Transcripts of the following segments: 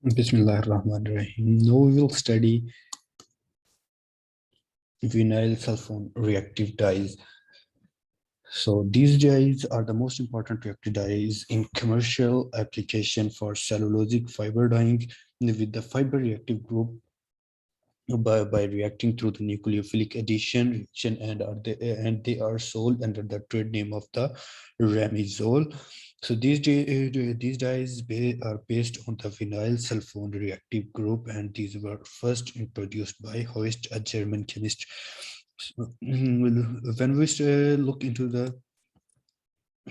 Bismillahirrahmanirrahim. Now we will study vinyl sulfone reactive dyes. So these dyes are the most important reactive dyes in commercial application for cellulosic fiber dyeing with the fiber reactive group by reacting through the nucleophilic addition reaction and they are sold under the trade name of the ramizole. So these dyes are based on the vinyl sulfone reactive group, and these were first introduced by Hoist, a German chemist. So, when we look into the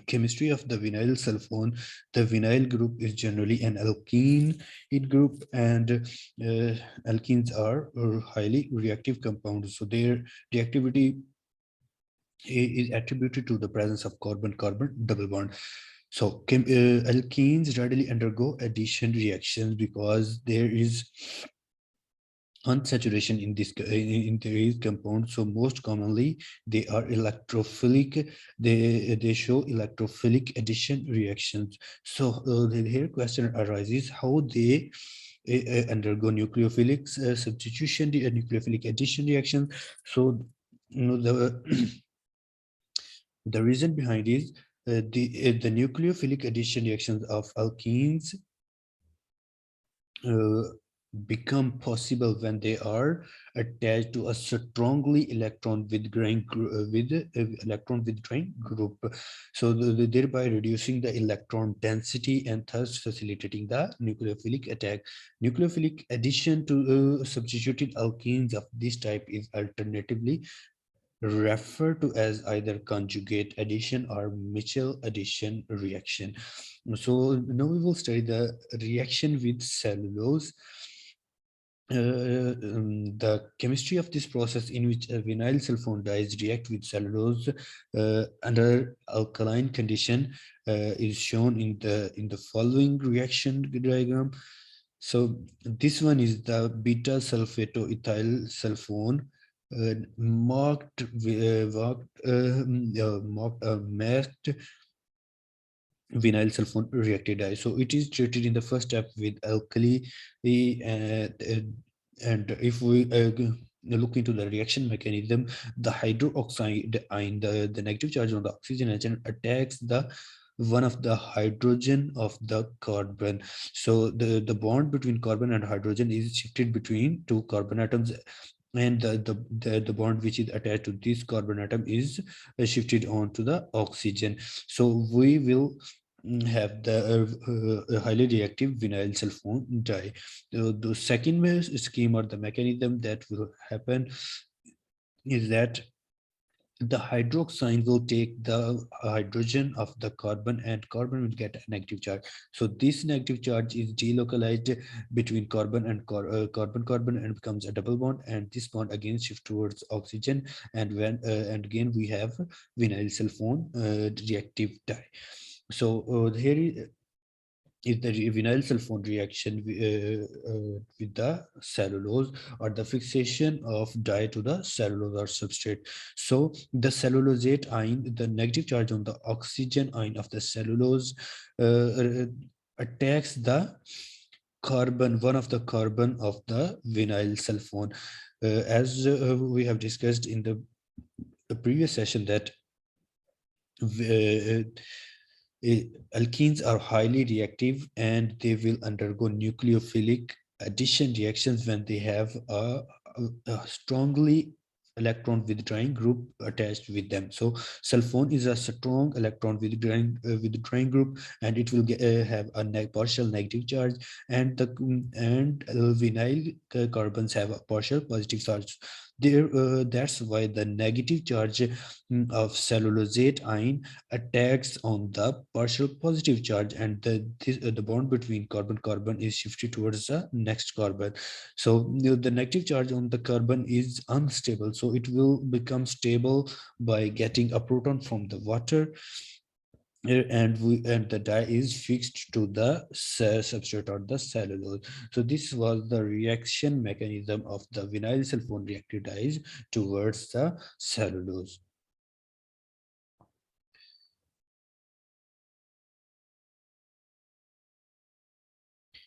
chemistry of the vinyl sulfone, the vinyl group is generally an alkene group, and alkenes are highly reactive compounds. So their reactivity is attributed to the presence of carbon-carbon double bond. So alkenes readily undergo addition reactions because there is unsaturation in this in these compounds. So most commonly they are electrophilic. They show electrophilic addition reactions. So here question arises how they undergo nucleophilic substitution, nucleophilic addition reaction. So the the reason behind is the nucleophilic addition reactions of alkenes uh, become possible when they are attached to a strongly electron withdrawing electron withdrawing group, so thereby reducing the electron density and thus facilitating the nucleophilic attack. Nucleophilic addition to substituted alkenes of this type is alternatively referred to as either conjugate addition or Mitchell addition reaction. So now we will study the reaction with cellulose. The chemistry of this process, in which a vinyl sulfone dyes react with cellulose under alkaline condition, is shown in the following reaction diagram. So this one is the beta sulfatoethyl sulfone marked vinyl sulfone reacted dye. So it is treated in the first step with alkali, and if we look into the reaction mechanism, the hydroxide ion, the negative charge on the oxygen atom attacks the one of the hydrogen of the carbon. So the bond between carbon and hydrogen is shifted between two carbon atoms, and the bond which is attached to this carbon atom is shifted on to the oxygen. So we will have the highly reactive vinyl sulfone dye. The second scheme or the mechanism that will happen is that the hydroxide will take the hydrogen of the carbon, and carbon will get a negative charge. So this negative charge is delocalized between carbon and carbon and becomes a double bond, and this bond again shifts towards oxygen, and when and again we have vinyl sulfone reactive dye. So here is the vinyl sulfone reaction with the cellulose, or the fixation of dye to the cellulose or substrate. So the cellulosate ion, the negative charge on the oxygen ion of the cellulose, attacks the carbon, one of the carbon of the vinyl sulfone. As we have discussed in the previous session, that uh, alkenes are highly reactive, and they will undergo nucleophilic addition reactions when they have a strongly electron withdrawing group attached with them. So sulfone is a strong electron withdrawing group, and it will have a partial negative charge, and the vinyl carbons have a partial positive charge. There, that's why the negative charge of cellulosate ion attacks on the partial positive charge, and the bond between carbon is shifted towards the next carbon. So the negative charge on the carbon is unstable, so it will become stable by getting a proton from the water, and the dye is fixed to the substrate or the cellulose. So this was the reaction mechanism of the vinyl sulfone reactive dyes towards the cellulose.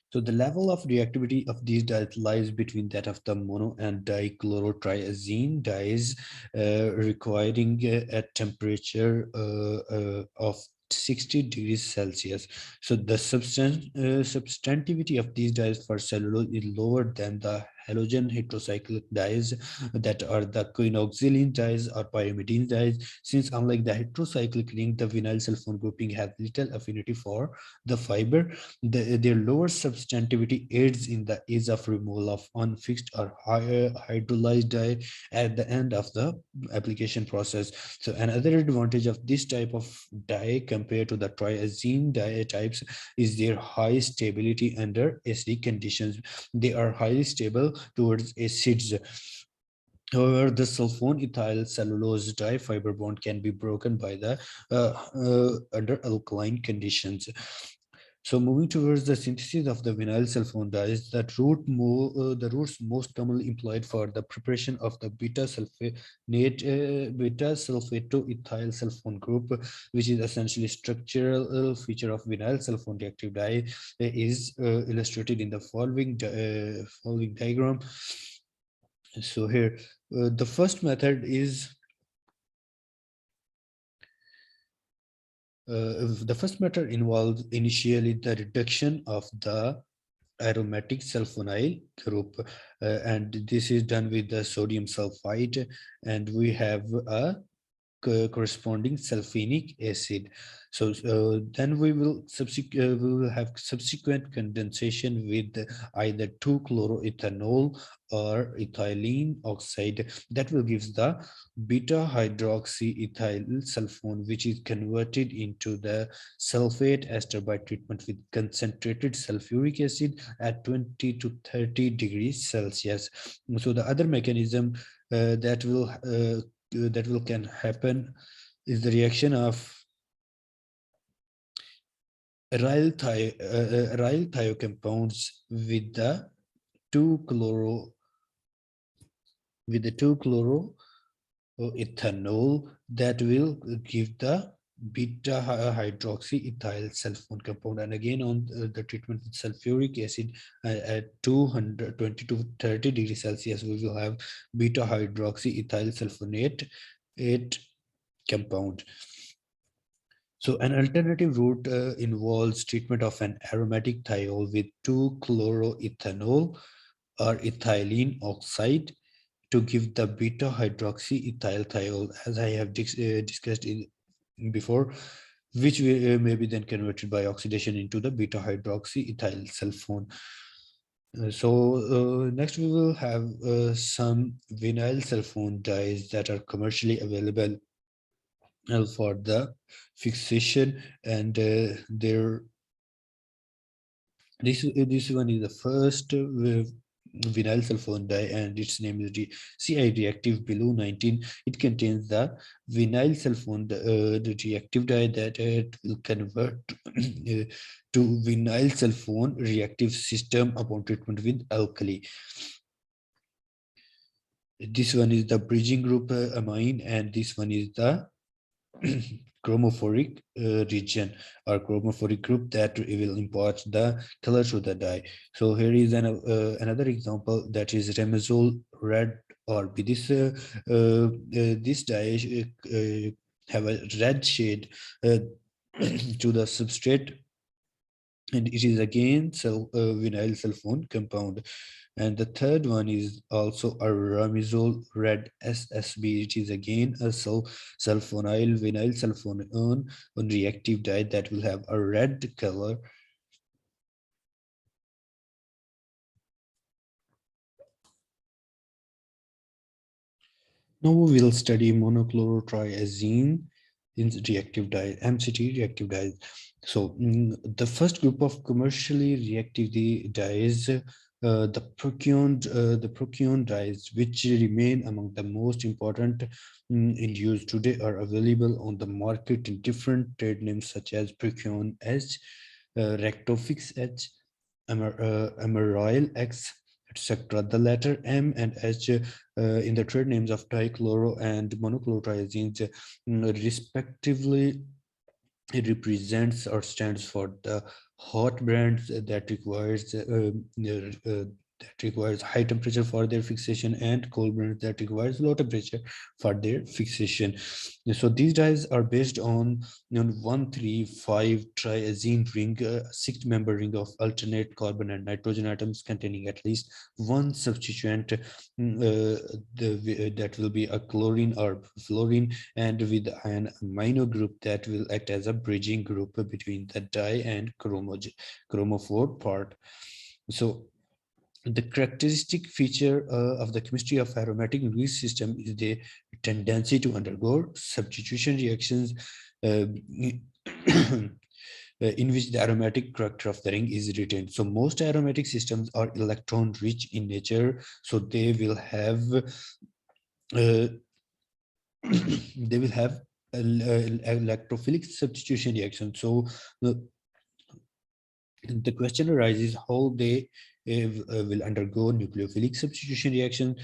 So the level of reactivity of these dyes lies between that of the mono and dichlorotriazine dyes, requiring a temperature of 60 degrees Celsius. So the substantivity of these dyes for cellulose is lower than the halogen heterocyclic dyes that are the quinoxylene dyes or pyrimidine dyes, since unlike the heterocyclic link, the vinyl sulfone grouping has little affinity for the fiber. Their lower substantivity aids in the ease of removal of unfixed or higher hydrolyzed dye at the end of the application process. So another advantage of this type of dye compared to the triazine dye types is their high stability under acidic conditions. They are highly stable towards acids. However, the sulfone ethyl cellulose difiber bond can be broken by the under alkaline conditions. So moving towards the synthesis of the vinyl sulfone dyes, the roots most commonly employed for the preparation of the beta sulfato ethyl sulfone group, which is essentially structural feature of vinyl sulfone reactive dye, is illustrated in the following diagram. So here, the first method is the first method involves initially the reduction of the aromatic sulfonyl group, and this is done with the sodium sulfide, and we have a corresponding sulfenic acid. So then we will have subsequent condensation with either 2-chloroethanol or ethylene oxide that will give the beta hydroxyethyl sulfone, which is converted into the sulfate ester by treatment with concentrated sulfuric acid at 20 to 30 degrees Celsius. So the other mechanism that will can happen is the reaction of aryl thiocompounds with the 2 chloro with the 2 chloroethanol that will give the beta hydroxyethyl sulfone compound, and again on the treatment with sulfuric acid at 220 to 30 degrees Celsius we will have beta hydroxyethyl sulfonate 8 compound. So an alternative route involves treatment of an aromatic thiol with 2-chloroethanol or ethylene oxide to give the beta hydroxyethyl thiol, as I have discussed before, which may be then converted by oxidation into the beta hydroxyethyl sulfone. Next we will have some vinyl sulfone dyes that are commercially available for the fixation, and this one is the first vinyl sulfone dye, and its name is CI reactive below 19. It contains the vinyl sulfone the reactive dye that it will convert to vinyl sulfone reactive system upon treatment with alkali. This one is the bridging group amine, and this one is the chromophoric region or chromophoric group that will impart the color to the dye. So here is another example, that is remazole red or B. This dye have a red shade to the substrate, and it is again vinyl sulfone compound. And the third one is also a ramizole red SSB. It is again a sulfonyl vinyl sulfone reactive dye that will have a red color. Now we will study monochlorotriazine in reactive dye, MCT reactive dyes. So the first group of commercially reactive dyes, the prokion dyes, which remain among the most important in use today, are available on the market in different trade names such as prokion H, rectofix H, Amaryl X, etc. The letter M and H in the trade names of dichloro and monochlorotriazines respectively It represents or stands for the hot brands that requires high temperature for their fixation, and cold brands that requires low temperature for their fixation. So these dyes are based on 135 triazine ring, a six-member ring of alternate carbon and nitrogen atoms containing at least one substituent, that will be a chlorine or fluorine, and with an amino group that will act as a bridging group between the dye and chromophore part. So the characteristic feature of the chemistry of aromatic release system is the tendency to undergo substitution reactions, uh, in which the aromatic character of the ring is retained. So most aromatic systems are electron rich in nature, so they will have uh, they will have electrophilic substitution reaction. So the question arises how they will undergo nucleophilic substitution reaction.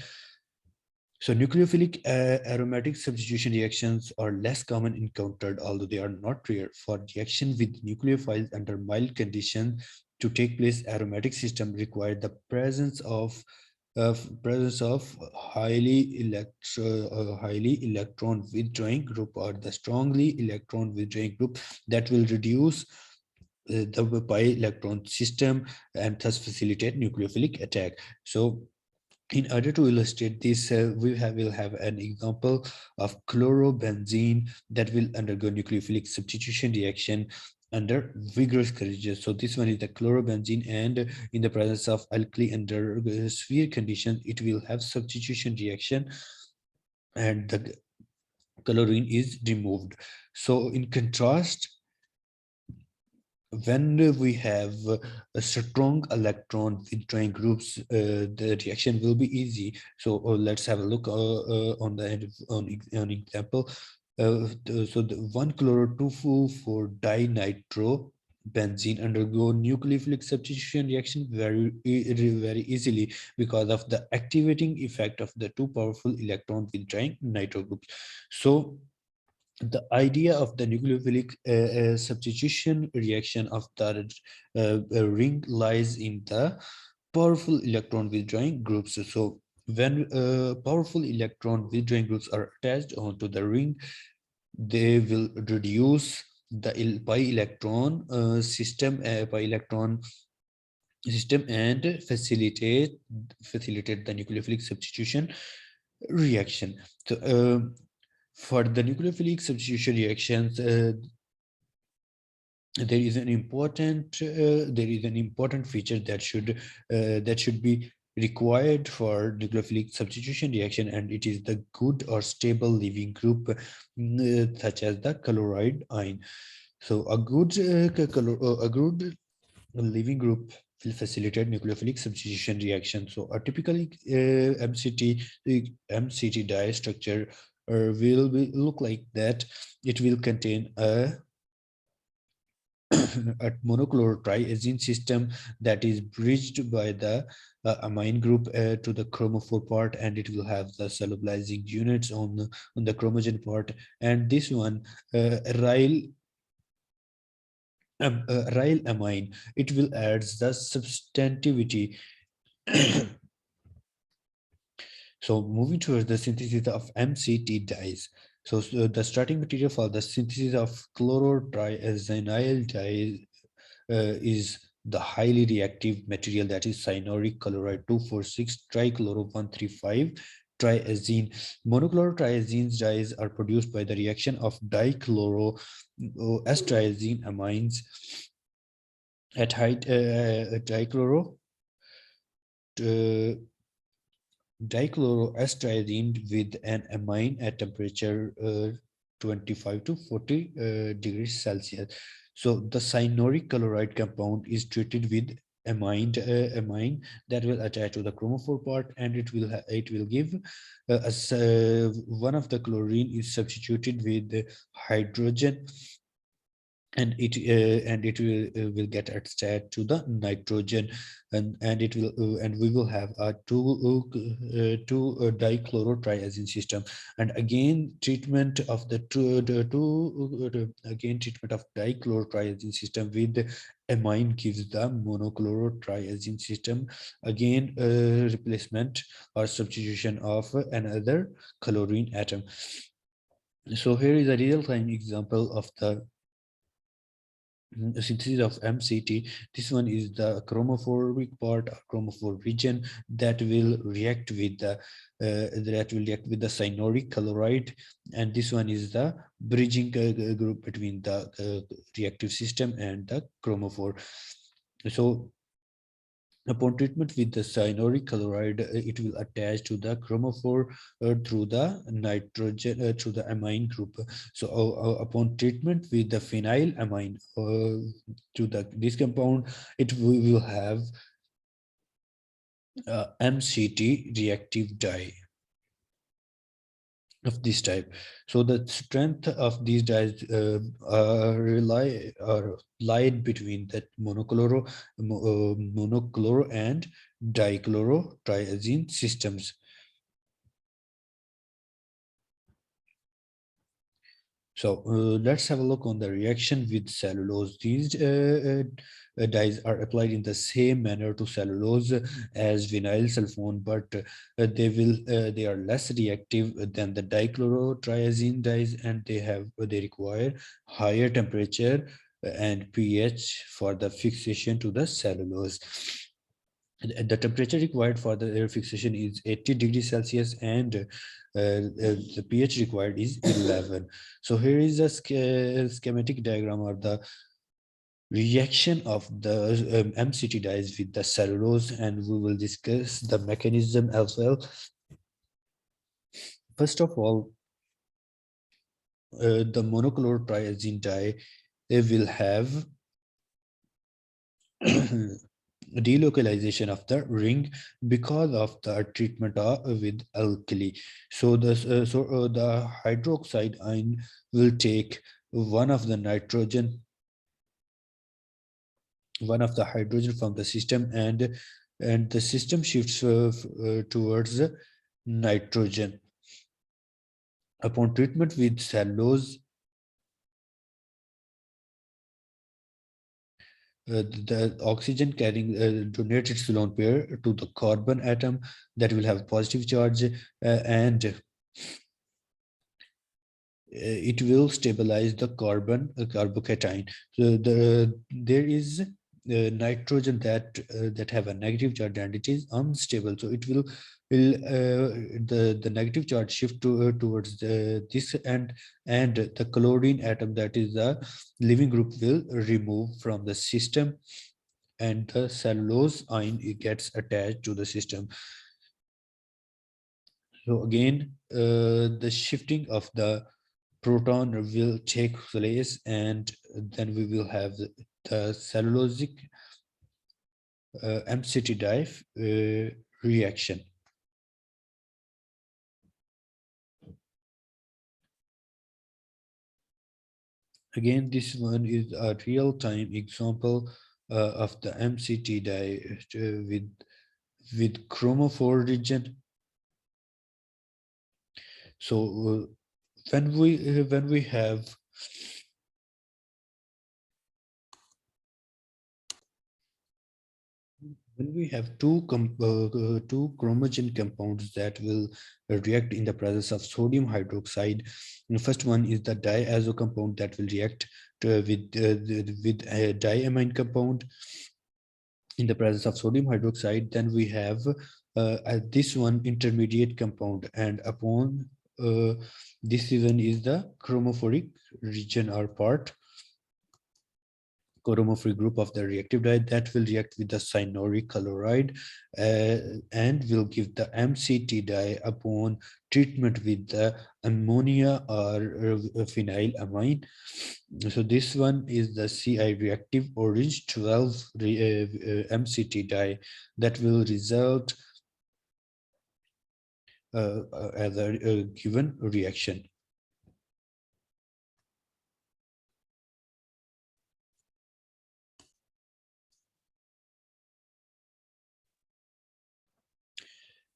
So nucleophilic aromatic substitution reactions are less common encountered, although they are not rare. For reaction with nucleophiles under mild conditions to take place, aromatic system require the presence of highly electron withdrawing group, or the strongly electron withdrawing group, that will reduce the pi electron system and thus facilitate nucleophilic attack. So in order to illustrate this, will have an example of chlorobenzene that will undergo nucleophilic substitution reaction under vigorous conditions. So this one is the chlorobenzene, and in the presence of alkali under severe conditions, it will have substitution reaction and the chlorine is removed. So in contrast, when we have a strong electron withdrawing groups, the reaction will be easy. So let's have a look on the on example. So the 1-chloro-2,4 dinitro benzene undergo nucleophilic substitution reaction very easily because of the activating effect of the two powerful electron withdrawing nitro groups. So the idea of the nucleophilic substitution reaction of the ring lies in the powerful electron withdrawing groups. So when powerful electron withdrawing groups are attached onto the ring, they will reduce the pi electron system and facilitate the nucleophilic substitution reaction. So for the nucleophilic substitution reactions, there is an important feature that should be required for nucleophilic substitution reaction, and it is the good or stable leaving group, such as the colloid ion. So a good leaving group will facilitate nucleophilic substitution reaction. So a typical MCT dye structure look like that. It will contain a monochlorotriazine system that is bridged by the amine group to the chromophore part, and it will have the solubilizing units on the chromogen part. And this one, aryl amine, it will add the substantivity. So moving towards the synthesis of MCT dyes. So the starting material for the synthesis of chlorotriazenyl dye is the highly reactive material, that is cyanuric chloride 2,4,6 trichloro 1,3,5 triazine. Monochlorotriazine dyes are produced by the reaction of dichloroastriazine amines at high dichloro uh, dichloroastriazine with an amine at temperature 25 to 40 degrees Celsius. So the cyanuric chloride compound is treated with amine that will attach to the chromophore part, and it will give one of the chlorine is substituted with hydrogen and it will get attached to the nitrogen, and it will and we will have a two dichlorotriazine system. And again treatment of again treatment of dichlorotriazine system with amine gives the monochlorotriazine system. Again replacement or substitution of another chlorine atom. So here is a real-time example of the synthesis of MCT. This one is the chromophoric part, or chromophore region, that will react with the cyanuric chloride, and this one is the bridging group between the reactive system and the chromophore. So upon treatment with the cyanuric chloride, it will attach to the chromophore through the nitrogen, through the amine group. So upon treatment with the phenylamine to this compound, we will have MCT reactive dye of this type. So the strength of these dyes lied between that monochloro and dichlorotriazine systems. So let's have a look on the reaction with cellulose. These dyes are applied in the same manner to cellulose as vinyl sulfone, but they are less reactive than the dichlorotriazine dyes, and they require higher temperature and pH for the fixation to the cellulose. The temperature required for the air fixation is 80 degrees Celsius, and the pH required is 11. So here is a schematic diagram of the reaction of the MCT dyes with the cellulose, and we will discuss the mechanism as well. First of all, the monochlorotriazine dye will have delocalization of the ring because of the treatment with alkali. So the hydroxide ion will take one of the hydrogen from the system, and the system shifts towards nitrogen. Upon treatment with cellulose, the oxygen carrying donates its lone pair to the carbon atom that will have positive charge, and it will stabilize the carbocation. So there is nitrogen that have a negative charge, and it is unstable. So it will the negative charge shift towards this, and the chlorine atom, that is the living group, will remove from the system, and the cellulose ion, it gets attached to the system. So again, the shifting of the proton will take place, and then we will have the cellulosic MCT dye reaction. Again, this one is a real-time example of the MCT dye with chromophore region. So when we have two chromogen compounds that will react in the presence of sodium hydroxide. The first one is the diazo compound that will react with a diamine compound in the presence of sodium hydroxide. Then we have this one intermediate compound, and upon this one is the chromophoric region or part, chromophore group of the reactive dye that will react with the cyanuric chloride and will give the MCT dye upon treatment with the ammonia or phenylamine. So this one is the CI reactive orange 12 MCT dye that will result as a given reaction.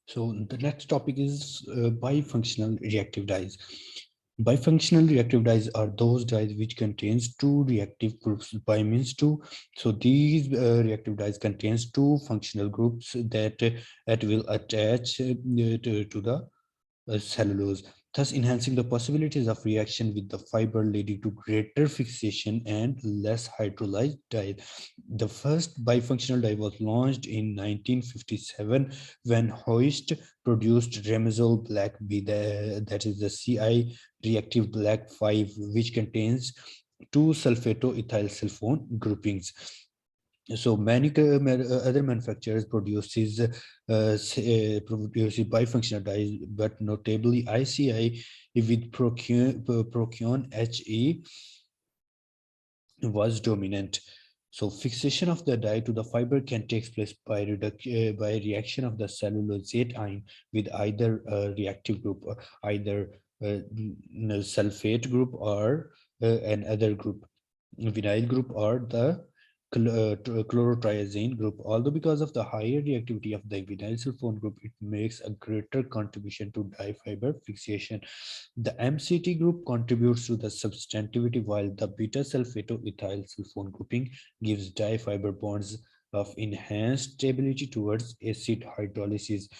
So the next topic is bifunctional reactive dyes. Bifunctional reactive dyes are those dyes which contains two reactive groups by means two. So these reactive dyes contains two functional groups that will attach to the cellulose, thus enhancing the possibilities of reaction with the fiber, leading to greater fixation and less hydrolyzed dye. The first bifunctional dye was launched in 1957 when Hoist produced Remazole Black B, that is the CI reactive black 5, which contains two sulfato-ethyl sulfone groupings. So many other manufacturers produces bifunctional dyes, but notably ICI with Procyon HE was dominant. So fixation of the dye to the fiber can take place by reaction of the cellulosate ion with either reactive group, or either sulfate group or another group, vinyl group, or the chlorotriazine group. Although because of the higher reactivity of the vinyl sulfone group, it makes a greater contribution to dye fiber fixation. The MCT group contributes to the substantivity, while the beta sulfato-ethyl sulfone grouping gives dye fiber bonds of enhanced stability towards acid hydrolysis.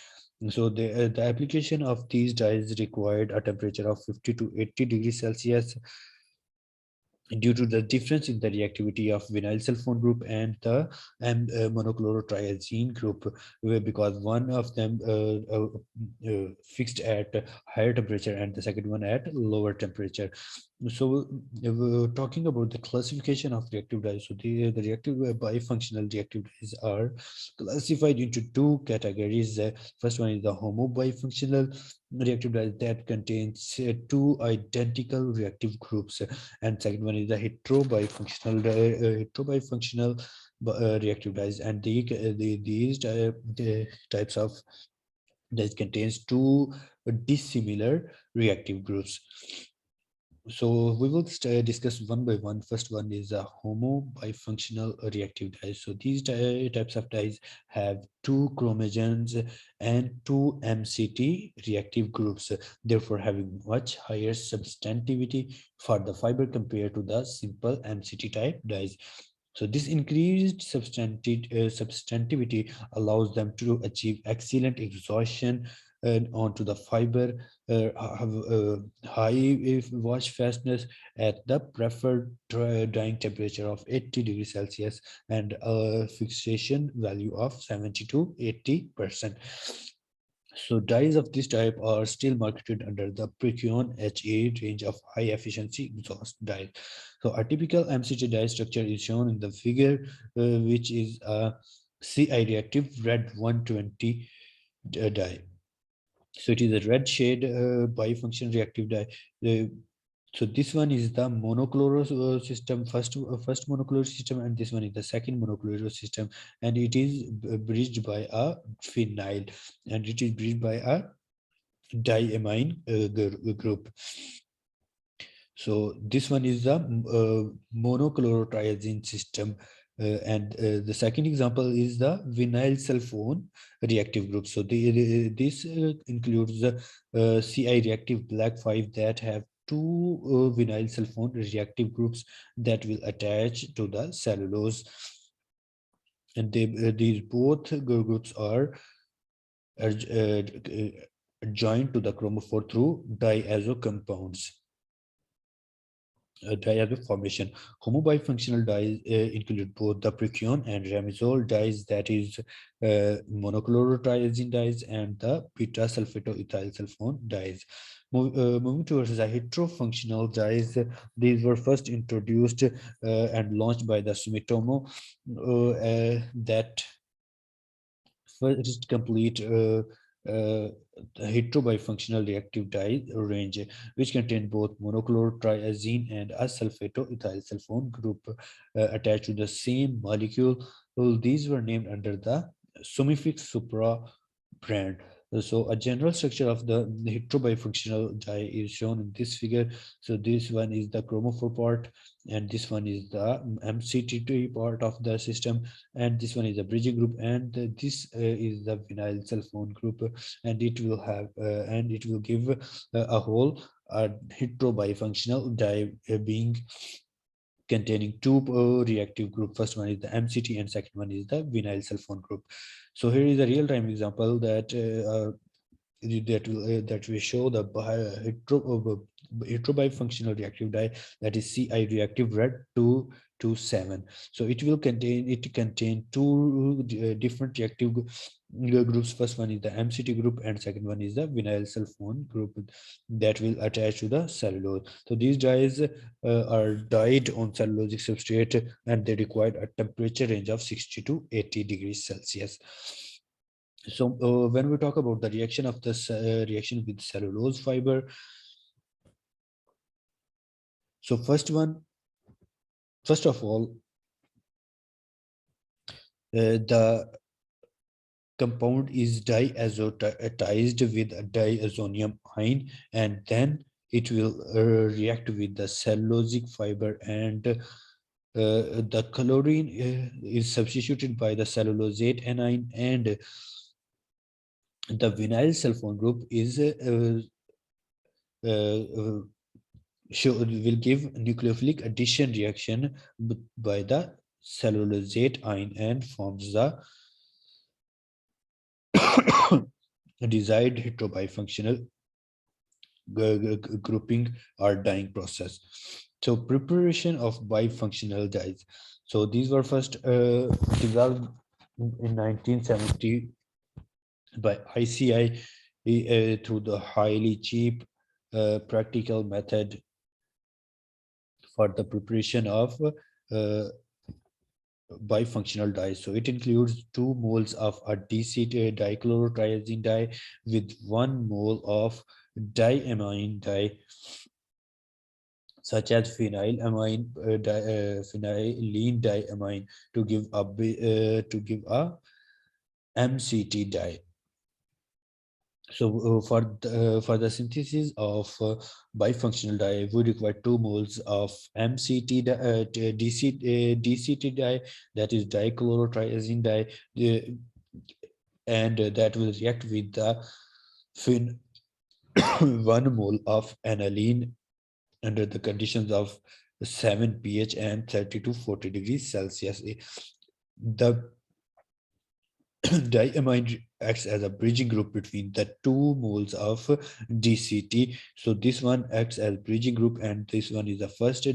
So the application of these dyes required a temperature of 50 to 80 degrees Celsius due to the difference in the reactivity of vinyl sulfone group and the monochlorotriazine group, because one of them fixed at higher temperature and the second one at lower temperature. So talking about the classification of reactive dyes, so the reactive bifunctional reactive dyes are classified into two categories. First one is the Homo bifunctional reactive dyes that contains two identical reactive groups, and second one is the heterobifunctional reactive dyes, and these types of dyes contains two dissimilar reactive groups. So we will discuss one by one. First one is a Homo bifunctional reactive dyes. So these types of dyes have two chromogens and two MCT reactive groups, therefore having much higher substantivity for the fiber compared to the simple MCT type dyes. So this increased substantivity allows them to achieve excellent exhaustion onto the fiber, have high wash fastness at the preferred drying temperature of 80 degrees Celsius and a fixation value of 70 to 80%. So dyes of this type are still marketed under the Procyon HA range of high efficiency exhaust dyes. So a typical MCT dye structure is shown in the figure, which is a CI reactive red 120 dye. So it is a red shade bifunction reactive dye. So this one is the monochlorous system, first monochlorous system, and this one is the second monochlorous system, and it is bridged by a phenyl, and it is bridged by a diamine group. So this one is the monochlorotriazine system. And the second example is the vinyl sulfone reactive group. So this includes the CI reactive black 5 that have two vinyl sulfone reactive groups that will attach to the cellulose. And these both groups are joined to the chromophore through diazo compounds. Diazo formation. Homobifunctional dyes include both the Procyon and Ramazole dyes, that is monochlorotriazine dyes, and the beta sulfato-ethyl sulfone dyes. Moving towards the heterofunctional dyes, these were first introduced and launched by the Sumitomo that first complete heterobifunctional reactive dye range, which contain both monochlorotriazine and a sulfato-ethyl sulfone group attached to the same molecule. Well, these were named under the Sumifix Supra brand. So a general structure of the heterobifunctional dye is shown in this figure. So this one is the chromophore part, and this one is the MCT part of the system, and this one is the bridging group, and this is the vinyl sulfone group, and it will have and it will give a whole heterobifunctional dye being containing two reactive group. First one is the MCT and second one is the vinyl sulfone group. So here is a real-time example that that we show the heterobifunctional reactive dye, that is CI reactive red 227. So it contain two different reactive groups. First one is the MCT group and second one is the vinyl sulfone group that will attach to the cellulose. So these dyes are dyed on cellulosic substrate, and they require a temperature range of 60 to 80 degrees Celsius. So when we talk about the reaction of this reaction with cellulose fiber, so first of all, the compound is diazotized with a diazonium ion, and then it will react with the cellulosic fiber, and the chlorine is substituted by the cellulosate anion, and the vinyl sulfone group is uh, will give nucleophilic addition reaction by the cellulosate ion and forms the desired heterobifunctional grouping or dyeing process. So preparation of bifunctional dyes. So these were first developed in 1970 by ICI through the highly cheap practical method for the preparation of bifunctional dyes. So it includes 2 moles of a DC dichlorotriazine dye with 1 mole of diamine dye, such as phenylenediamine to give a MCT dye. So for the synthesis of bifunctional dye, we require 2 moles of MCT DCT dye, that is dichlorotriazine dye, and that will react with the 1 mole of aniline under the conditions of 7 pH and 30 to 40 degrees Celsius. The diamine acts as a bridging group between the 2 moles of DCT. So this one acts as bridging group, and this one is the first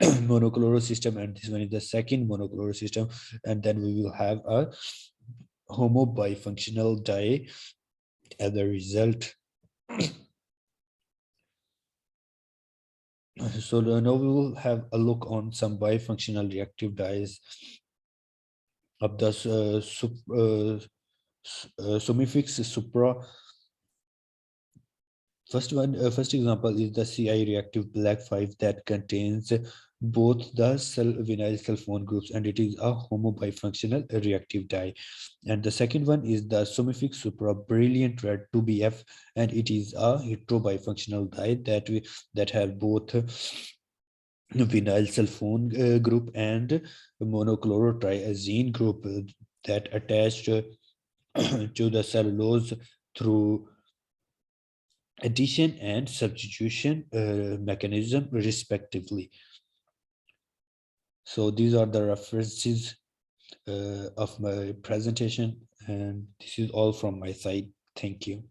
monochloro system, and this one is the second monochloro system, and then we will have a Homo bifunctional dye as a result. So now we will have a look on some bifunctional reactive dyes of the suffix supra. First example is the CI reactive black 5 that contains both the vinyl sulfone groups, and it is a Homo bifunctional reactive dye. And the second one is the suffix supra brilliant red 2BF, and it is a heterobifunctional dye that have both vinyl sulfone group and monochlorotriazine group that attached to the cellulose through addition and substitution mechanism respectively. So these are the references of my presentation, and this is all from my side. Thank you.